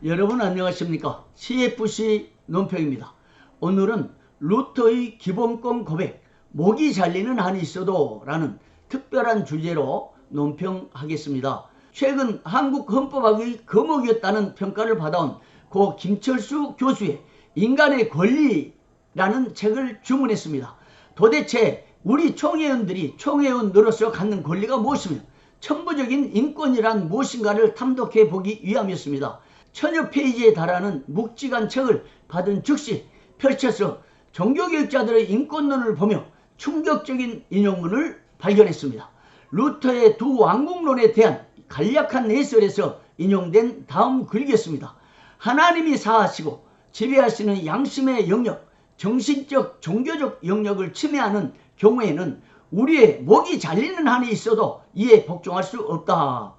여러분 안녕하십니까? CFC 논평입니다. 오늘은 루터의 기본권 고백, 목이 잘리는 한이 있어도 라는 특별한 주제로 논평하겠습니다. 최근 한국 헌법학의 거목이었다는 평가를 받아온 고 김철수 교수의 인간의 권리라는 책을 주문했습니다. 도대체 우리 총회원들이 총회원으로서 갖는 권리가 무엇이며 천부적인 인권이란 무엇인가를 탐독해 보기 위함이었습니다. 1000여 페이지에 달하는 묵직한 책을 받은 즉시 펼쳐서 종교개혁자들의 인권론을 보며 충격적인 인용문을 발견했습니다. 루터의 두 왕국론에 대한 간략한 해설에서 인용된 다음 글이겠습니다. 하나님이 사하시고 지배하시는 양심의 영역, 정신적, 종교적 영역을 침해하는 경우에는 우리의 목이 잘리는 한이 있어도 이에 복종할 수 없다.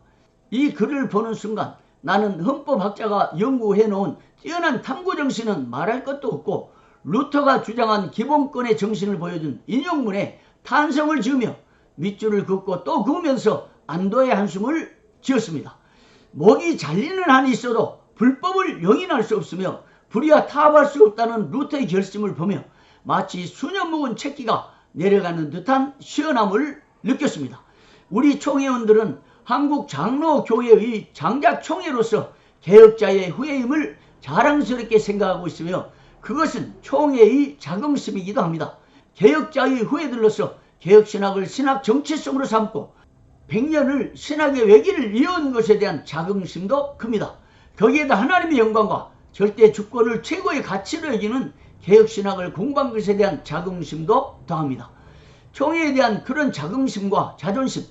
이 글을 보는 순간 나는 헌법학자가 연구해놓은 뛰어난 탐구정신은 말할 것도 없고 루터가 주장한 기본권의 정신을 보여준 인용문에 탄성을 지으며 밑줄을 긋고 또 그으면서 안도의 한숨을 지었습니다. 목이 잘리는 한이 있어도 불법을 용인할 수 없으며 불의와 타협할 수 없다는 루터의 결심을 보며 마치 수년 묵은 채기가 내려가는 듯한 시원함을 느꼈습니다. 우리 총회원들은 한국 장로교회의 장작 총회로서 개혁자의 후예임을 자랑스럽게 생각하고 있으며 그것은 총회의 자긍심이기도 합니다. 개혁자의 후예들로서 개혁신학을 신학 정체성으로 삼고 100년을 신학의 외길을 이어온 것에 대한 자긍심도 큽니다. 거기에다 하나님의 영광과 절대 주권을 최고의 가치로 여기는 개혁신학을 공부한 것에 대한 자긍심도 더합니다. 총회에 대한 그런 자긍심과 자존심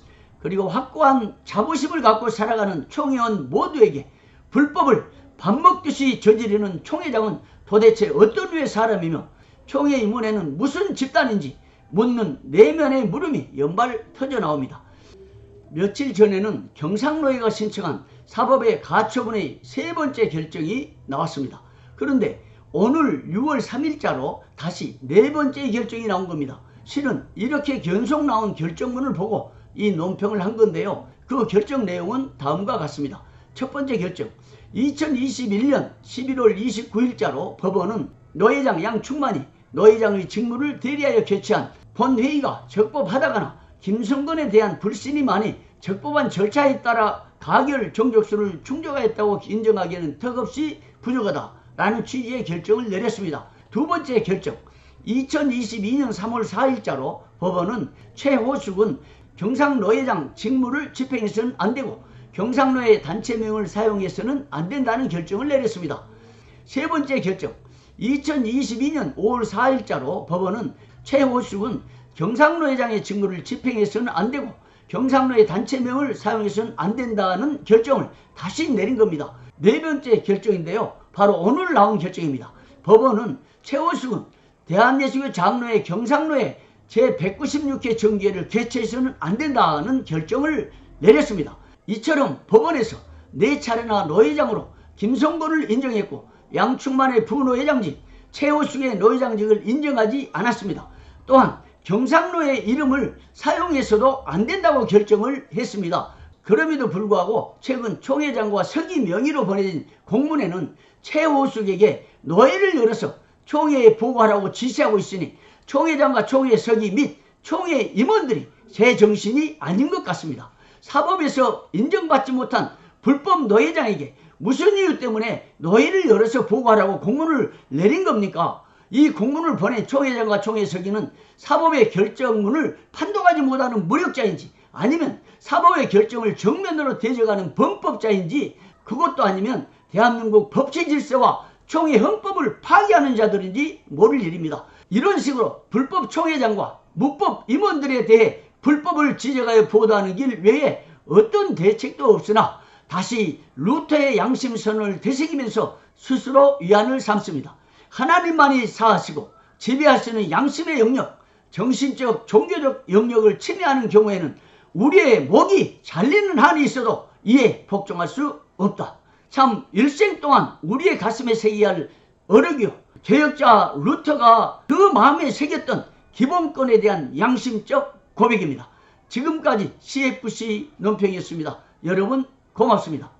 그리고 확고한 자부심을 갖고 살아가는 총회원 모두에게 불법을 밥 먹듯이 저지르는 총회장은 도대체 어떤 류의 사람이며 총회 임원회는 무슨 집단인지 묻는 내면의 물음이 연발 터져나옵니다. 며칠 전에는 경상노회가 신청한 사법의 가처분의 세 번째 결정이 나왔습니다. 그런데 오늘 6월 3일자로 다시 네 번째 결정이 나온 겁니다. 실은 이렇게 계속 나온 결정문을 보고 이 논평을 한 건데요. 그 결정 내용은 다음과 같습니다. 첫 번째 결정, 2021년 11월 29일자로 법원은 노회장 양충만이 노회장의 직무를 대리하여 개최한 본회의가 적법하다거나 김성건에 대한 불신이 많이 적법한 절차에 따라 가결 정족수를 충족하였다고 인정하기에는 턱없이 부족하다라는 취지의 결정을 내렸습니다. 두 번째 결정, 2022년 3월 4일자로 법원은 최호숙은 경상노회장 직무를 집행해서는 안되고 경상노회 단체명을 사용해서는 안된다는 결정을 내렸습니다. 세 번째 결정, 2022년 5월 4일자로 법원은 최호숙은 경상노회장의 직무를 집행해서는 안되고 경상노회 단체명을 사용해서는 안된다는 결정을 다시 내린 겁니다. 네 번째 결정인데요. 바로 오늘 나온 결정입니다. 법원은 최호숙은 대한예수교 장로회 경상노회 제196회 정기회를 개최해서는 안된다는 결정을 내렸습니다. 이처럼 법원에서 네 차례나 노회장으로 김성곤을 인정했고 양충만의 부노회장직, 최호숙의 노회장직을 인정하지 않았습니다. 또한 경상노회 이름을 사용해서도 안된다고 결정을 했습니다. 그럼에도 불구하고 최근 총회장과 서기 명의로 보내진 공문에는 최호숙에게 노회를 열어서 총회에 보고하라고 지시하고 있으니 총회장과 총회 서기 및 총회 임원들이 제 정신이 아닌 것 같습니다. 사법에서 인정받지 못한 불법 노회장에게 무슨 이유 때문에 노회를 열어서 보고하라고 공문을 내린 겁니까? 이 공문을 보낸 총회장과 총회 서기는 사법의 결정문을 판독하지 못하는 무력자인지 아니면 사법의 결정을 정면으로 대적하는 범법자인지 그것도 아니면 대한민국 법치 질서와 총회 헌법을 파기하는 자들인지 모를 일입니다. 이런 식으로 불법 총회장과 무법 임원들에 대해 불법을 지적하여 보도하는 길 외에 어떤 대책도 없으나 다시 루터의 양심선을 되새기면서 스스로 위안을 삼습니다. 하나님만이 사하시고 지배하시는 양심의 영역, 정신적, 종교적 영역을 침해하는 경우에는 우리의 목이 잘리는 한이 있어도 이에 복종할 수 없다. 참 일생 동안 우리의 가슴에 새겨야 할 어록이요. 개혁자 루터가 그 마음에 새겼던 기본권에 대한 양심적 고백입니다. 지금까지 CFC 논평이었습니다. 여러분 고맙습니다.